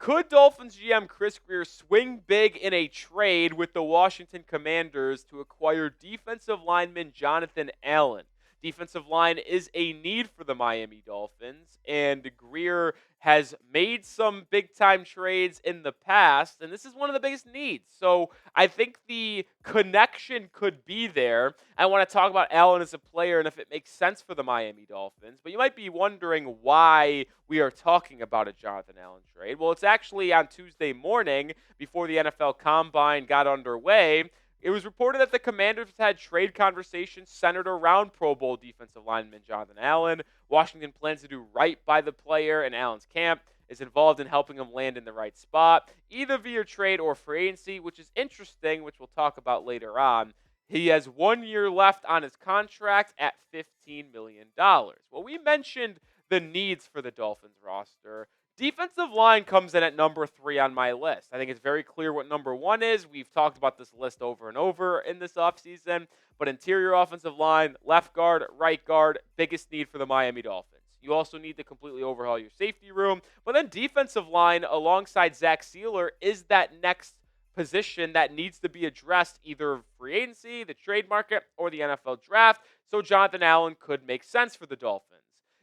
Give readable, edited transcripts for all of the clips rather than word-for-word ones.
Could Dolphins GM Chris Grier swing big in a trade with the Washington Commanders to acquire defensive lineman Jonathan Allen? Defensive line is a need for the Miami Dolphins, and Grier has made some big-time trades in the past, and this is one of the biggest needs. So I think the connection could be there. I want to talk about Allen as a player and if it makes sense for the Miami Dolphins, but you might be wondering why we are talking about a Jonathan Allen trade. Well, it's actually on Tuesday morning before the NFL Combine got underway. It was reported that the Commanders had trade conversations centered around Pro Bowl defensive lineman Jonathan Allen. Washington plans to do right by the player, and Allen's camp is involved in helping him land in the right spot, either via trade or free agency, which is interesting, which we'll talk about later on. He has 1 year left on his contract at $15 million. Well, we mentioned the needs for the Dolphins roster. Defensive line comes in at number 3 on my list. I think it's very clear what number 1 is. We've talked about this list over and over in this offseason. But interior offensive line, left guard, right guard, biggest need for the Miami Dolphins. You also need to completely overhaul your safety room. But then defensive line alongside Zach Sealer is that next position that needs to be addressed, either free agency, the trade market, or the NFL draft. So Jonathan Allen could make sense for the Dolphins.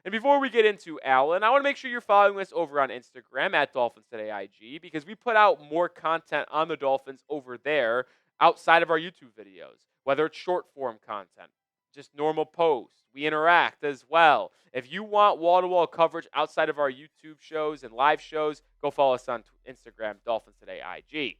And before we get into Allen, I want to make sure you're following us over on Instagram at Dolphins Today IG, because we put out more content on the Dolphins over there outside of our YouTube videos, whether it's short form content, just normal posts. We interact as well. If you want wall-to-wall coverage outside of our YouTube shows and live shows, go follow us on Instagram, Dolphins Today IG.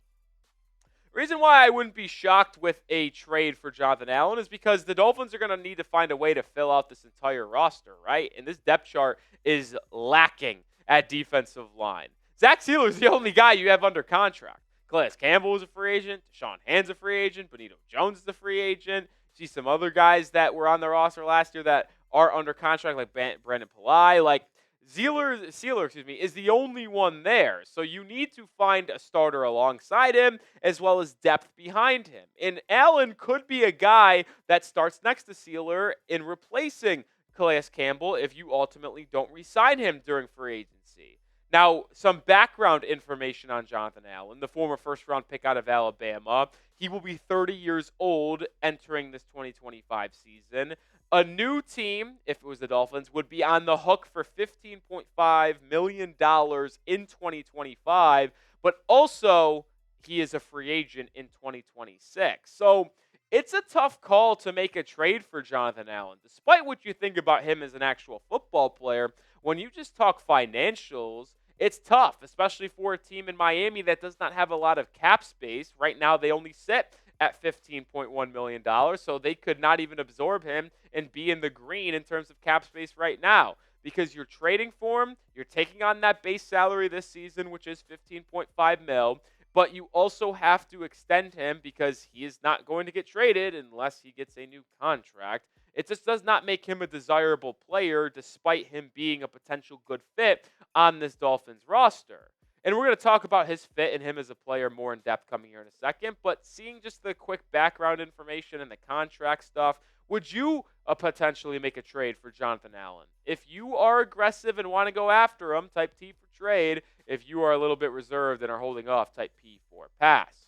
Reason why I wouldn't be shocked with a trade for Jonathan Allen is because the Dolphins are going to need to find a way to fill out this entire roster, right? And this depth chart is lacking at defensive line. Zach Sealer is the only guy you have under contract. Calais Campbell is a free agent. Deshaun Hand's a free agent. Benito Jones is a free agent. See some other guys that were on the roster last year that are under contract, like Brandon Pillai. Like, Sealer, is the only one there. So you need to find a starter alongside him as well as depth behind him. And Allen could be a guy that starts next to Sealer in replacing Calais Campbell if you ultimately don't re-sign him during free agency. Now, some background information on Jonathan Allen, the former first-round pick out of Alabama. He will be 30 years old entering this 2025 season. A new team, if it was the Dolphins, would be on the hook for $15.5 million in 2025, but also he is a free agent in 2026. So it's a tough call to make a trade for Jonathan Allen. Despite what you think about him as an actual football player, when you just talk financials, it's tough, especially for a team in Miami that does not have a lot of cap space. Right now, they only sit at $15.1 million, so they could not even absorb him and be in the green in terms of cap space right now. Because you're trading for him, you're taking on that base salary this season, which is $15.5 million, but you also have to extend him because he is not going to get traded unless he gets a new contract. It just does not make him a desirable player despite him being a potential good fit on this Dolphins roster. And we're going to talk about his fit and him as a player more in depth coming here in a second. But seeing just the quick background information and the contract stuff, would you potentially make a trade for Jonathan Allen? If you are aggressive and want to go after him, type T for trade. If you are a little bit reserved and are holding off, type P for pass.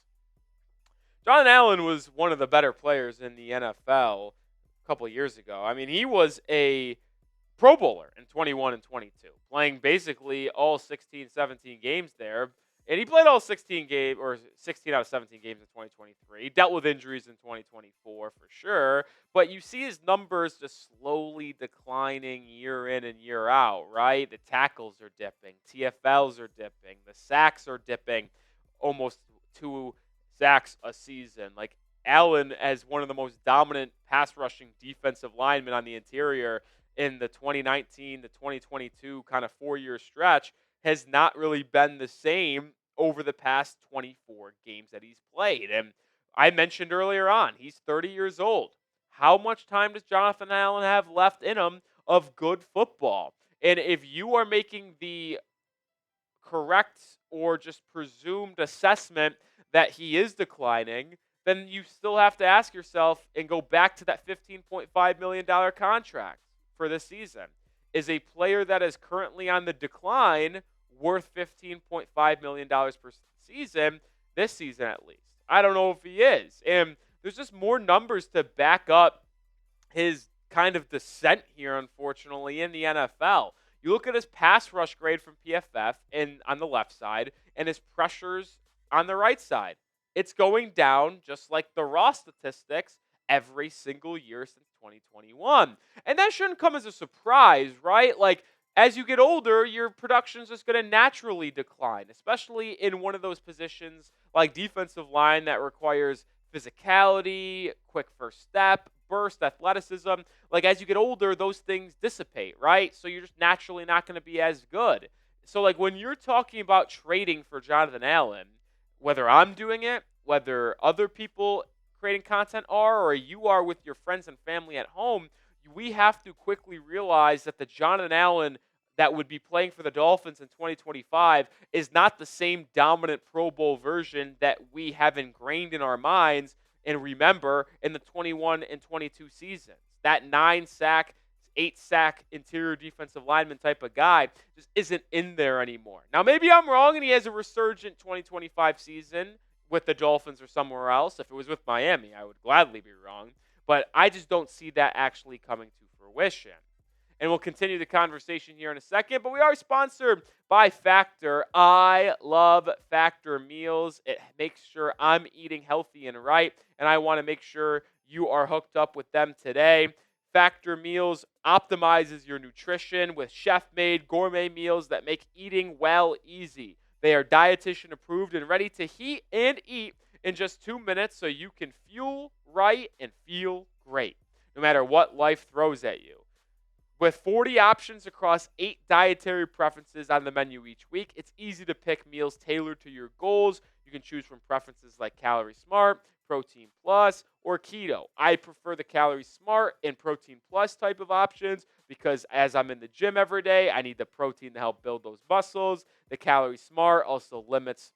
Jonathan Allen was one of the better players in the NFL a couple of years ago. I mean, he was a Pro Bowler in 21 and 22, playing basically all 16, 17 games there. And he played all 16 out of 17 games in 2023. He dealt with injuries in 2024 for sure. But you see his numbers just slowly declining year in and year out, right? The tackles are dipping. TFLs are dipping. The sacks are dipping, almost 2 sacks a season. Like, Allen, as one of the most dominant pass rushing defensive linemen on the interior in the 2019 to 2022 kind of 4-year stretch, has not really been the same over the past 24 games that he's played. And I mentioned earlier on, he's 30 years old. How much time does Jonathan Allen have left in him of good football? And if you are making the correct or just presumed assessment that he is declining, then you still have to ask yourself and go back to that $15.5 million contract for this season. Is a player that is currently on the decline worth $15.5 million per season, this season at least. I don't know if he is. And there's just more numbers to back up his kind of descent here, unfortunately, in the NFL. You look at his pass rush grade from PFF and on the left side and his pressures on the right side. It's going down just like the raw statistics every single year since 2021. And that shouldn't come as a surprise, right? Like, as you get older, your production is just going to naturally decline, especially in one of those positions like defensive line that requires physicality, quick first step, burst, athleticism. Like, as you get older, those things dissipate, right? So you're just naturally not going to be as good. So, like, when you're talking about trading for Jonathan Allen, whether I'm doing it, whether other people creating content are, or you are with your friends and family at home, we have to quickly realize that the Jonathan Allen that would be playing for the Dolphins in 2025 is not the same dominant Pro Bowl version that we have ingrained in our minds and remember in the 21 and 22 seasons. That 9-sack, 8-sack interior defensive lineman type of guy just isn't in there anymore. Now, maybe I'm wrong and he has a resurgent 2025 season with the Dolphins or somewhere else. If it was with Miami, I would gladly be wrong. But I just don't see that actually coming to fruition. And we'll continue the conversation here in a second. But we are sponsored by Factor. I love Factor meals. It makes sure I'm eating healthy and right. And I want to make sure you are hooked up with them today. Factor meals optimizes your nutrition with chef-made gourmet meals that make eating well easy. They are dietitian approved and ready to heat and eat in just 2 minutes so you can fuel right and feel great, no matter what life throws at you. With 40 options across 8 dietary preferences on the menu each week, it's easy to pick meals tailored to your goals. You can choose from preferences like Calorie Smart, Protein Plus, or Keto. I prefer the Calorie Smart and Protein Plus type of options because as I'm in the gym every day, I need the protein to help build those muscles. The Calorie Smart also limits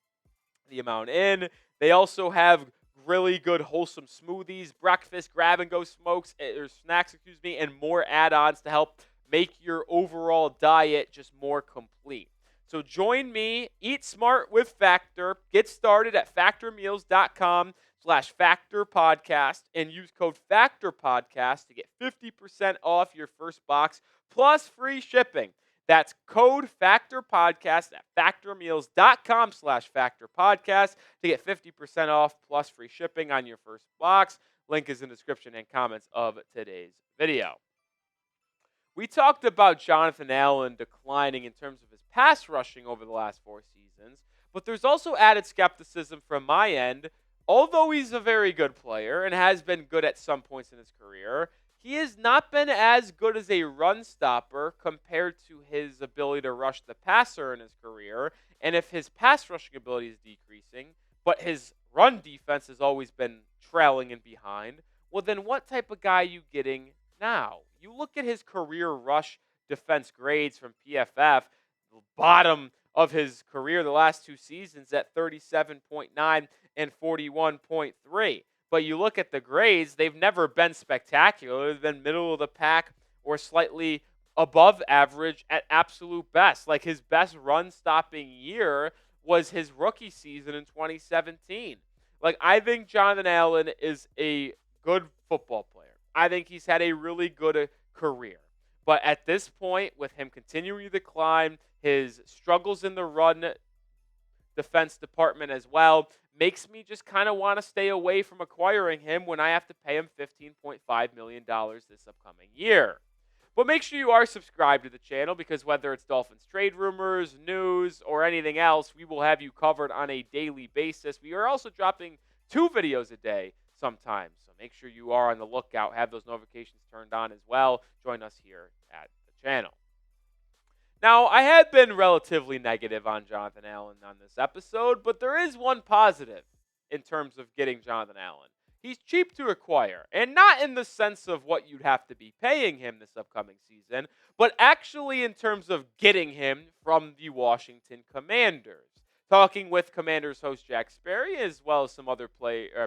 the amount in. They also have really good wholesome smoothies, breakfast, grab-and-go smokes, or snacks, and more add-ons to help make your overall diet just more complete. So join me, eat smart with Factor. Get started at factormeals.com/factorpodcast and use code FACTORPODCAST to get 50% off your first box plus free shipping. That's code FACTORPODCAST at factormeals.com/factorpodcast to get 50% off plus free shipping on your first box. Link is in the description and comments of today's video. We talked about Jonathan Allen declining in terms of his pass rushing over the last 4 seasons, but there's also added skepticism from my end. Although he's a very good player and has been good at some points in his career, he has not been as good as a run stopper compared to his ability to rush the passer in his career. And if his pass rushing ability is decreasing, but his run defense has always been trailing and behind, well, then what type of guy are you getting now? You look at his career rush defense grades from PFF, the bottom of his career the last 2 seasons at 37.9 and 41.3. But you look at the grades, they've never been spectacular. They've been middle of the pack or slightly above average at absolute best. Like his best run-stopping year was his rookie season in 2017. Like, I think Jonathan Allen is a good football player. I think he's had a really good career. But at this point, with him continuing to decline, his struggles in the run defense department as well, makes me just kind of want to stay away from acquiring him when I have to pay him $15.5 million this upcoming year. But make sure you are subscribed to the channel because whether it's Dolphins trade rumors, news, or anything else, we will have you covered on a daily basis. We are also dropping 2 videos a day sometimes, so make sure you are on the lookout, have those notifications turned on as well. Join us here at the channel. Now, I have been relatively negative on Jonathan Allen on this episode, but there is one positive in terms of getting Jonathan Allen. He's cheap to acquire, and not in the sense of what you'd have to be paying him this upcoming season, but actually in terms of getting him from the Washington Commanders. Talking with Commanders host Jack Sperry, as well as some other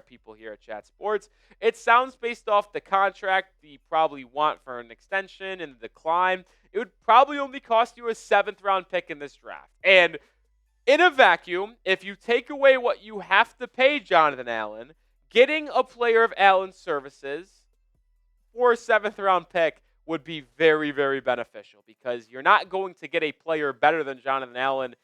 people here at Chat Sports, it sounds based off the contract you probably want for an extension and the decline, it would probably only cost you a 7th-round pick in this draft. And in a vacuum, if you take away what you have to pay Jonathan Allen, getting a player of Allen's services for a 7th-round pick would be very, very beneficial because you're not going to get a player better than Jonathan Allen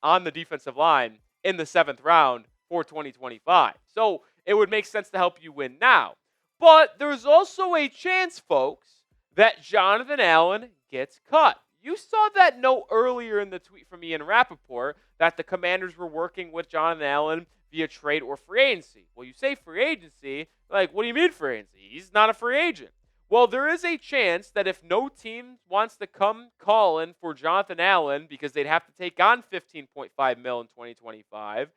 on the defensive line in the 7th round for 2025. So it would make sense to help you win now. But there's also a chance, folks, that Jonathan Allen gets cut. You saw that note earlier in the tweet from Ian Rapoport that the Commanders were working with Jonathan Allen via trade or free agency. Well, you say free agency, like, what do you mean free agency? He's not a free agent. Well, there is a chance that if no team wants to come calling for Jonathan Allen because they'd have to take on $15.5 million in 2025,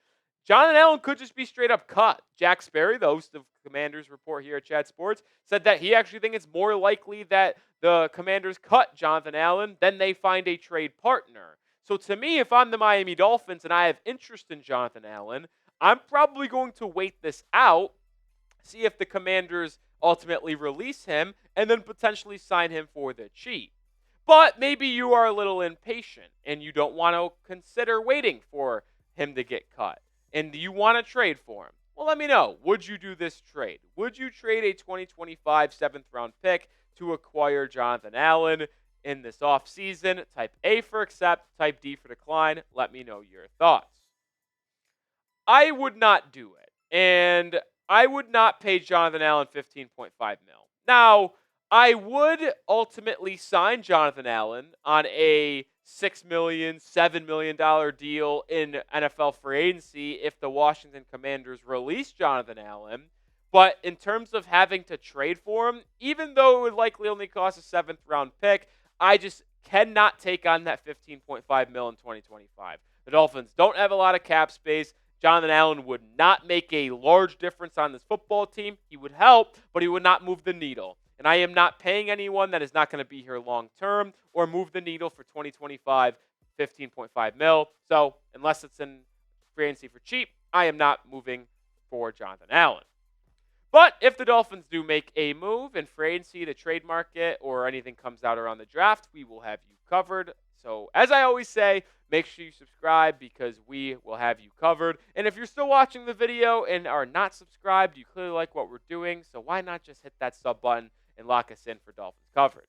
Jonathan Allen could just be straight up cut. Jack Sperry, the host of Commanders Report here at Chat Sports, said that he actually thinks it's more likely that the Commanders cut Jonathan Allen than they find a trade partner. So to me, if I'm the Miami Dolphins and I have interest in Jonathan Allen, I'm probably going to wait this out, see if the Commanders ultimately release him, and then potentially sign him for the cheap. But maybe you are a little impatient and you don't want to consider waiting for him to get cut, and you want to trade for him. Well, let me know. Would you do this trade? Would you trade a 2025 7th-round pick to acquire Jonathan Allen in this offseason? Type A for accept, type D for decline. Let me know your thoughts. I would not do it, and I would not pay Jonathan Allen $15.5 million. Now, I would ultimately sign Jonathan Allen on a $6 million, $7 million deal in NFL free agency if the Washington Commanders release Jonathan Allen. But in terms of having to trade for him, even though it would likely only cost a 7th-round pick, I just cannot take on that $15.5 million in 2025. The Dolphins don't have a lot of cap space. Jonathan Allen would not make a large difference on this football team. He would help, but he would not move the needle. And I am not paying anyone that is not going to be here long term or move the needle for 2025, $15.5 million. So unless it's in free agency for cheap, I am not moving for Jonathan Allen. But if the Dolphins do make a move in free agency, the trade market, or anything comes out around the draft, we will have you covered. So as I always say, make sure you subscribe because we will have you covered. And if you're still watching the video and are not subscribed, you clearly like what we're doing. So why not just hit that sub button and lock us in for Dolphins coverage?